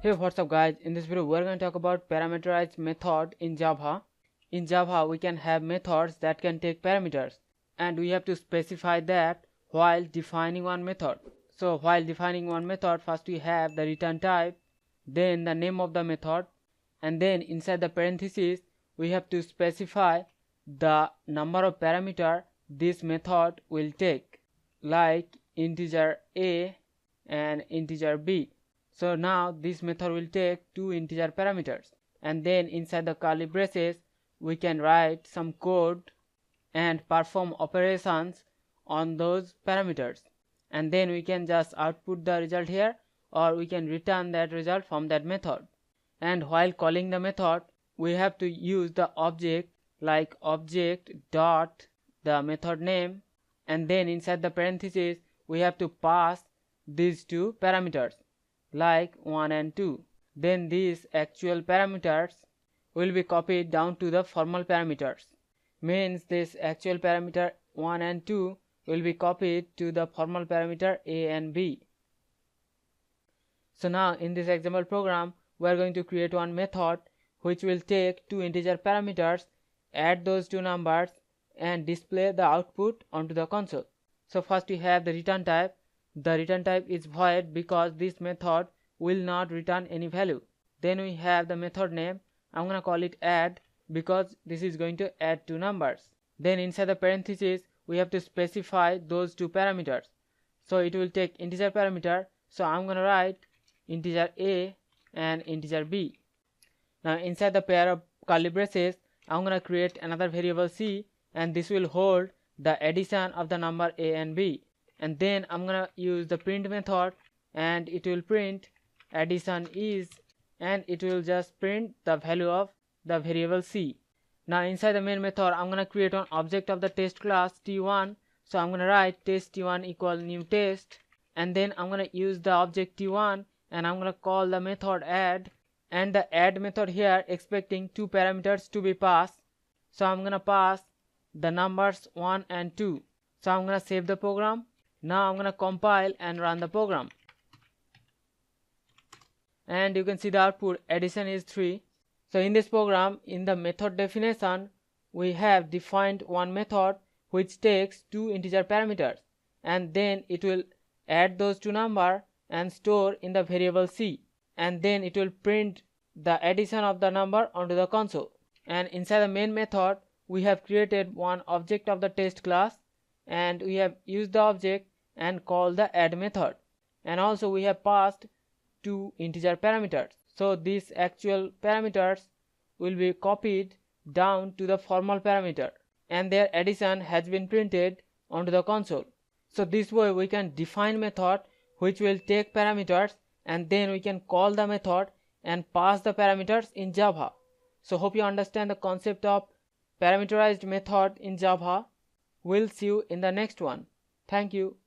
Hey, what's up guys? In this video we're going to talk about parameterized method in Java. In Java we can have methods that can take parameters, and we have to specify that while defining one method. So while defining one method, first we have the return type, then the name of the method, and then inside the parentheses we have to specify the number of parameter this method will take, like integer a and integer b. So now this method will take two integer parameters, and then inside the curly braces we can write some code and perform operations on those parameters, and then we can just output the result here, or we can return that result from that method. And while calling the method we have to use the object, like object dot the method name, and then inside the parentheses we have to pass these two parameters like 1 and 2. Then these actual parameters will be copied down to the formal parameters. Means this actual parameter 1 and 2 will be copied to the formal parameter a and b. So now in this example program we are going to create one method which will take two integer parameters, add those two numbers, and display the output onto the console. So first we have the return type. The return type is void because this method will not return any value. Then we have the method name. I'm gonna call it add because this is going to add two numbers. Then inside the parentheses we have to specify those two parameters. So it will take integer parameter, so I'm gonna write integer a and integer b. Now inside the pair of curly braces I'm gonna create another variable c, and this will hold the addition of the number a and b. And then I'm gonna use the print method, and it will print addition is, and it will just print the value of the variable c. Now inside the main method I'm gonna create an object of the test class t1. So I'm gonna write test t1 equal new test, and then I'm gonna use the object t1 and I'm gonna call the method add, and the add method here expecting two parameters to be passed. So I'm gonna pass the numbers 1 and 2. So I'm gonna save the program. Now I'm gonna compile and run the program, and you can see the output addition is 3. So in this program, in the method definition we have defined one method which takes two integer parameters, and then it will add those two numbers and store in the variable c, and then it will print the addition of the number onto the console. And inside the main method we have created one object of the test class, and we have used the object and called the add method, and also we have passed two integer parameters. So these actual parameters will be copied down to the formal parameter, and their addition has been printed onto the console. So this way we can define method which will take parameters, and then we can call the method and pass the parameters in Java. So hope you understand the concept of parameterized method in Java. We'll see you in the next one. Thank you.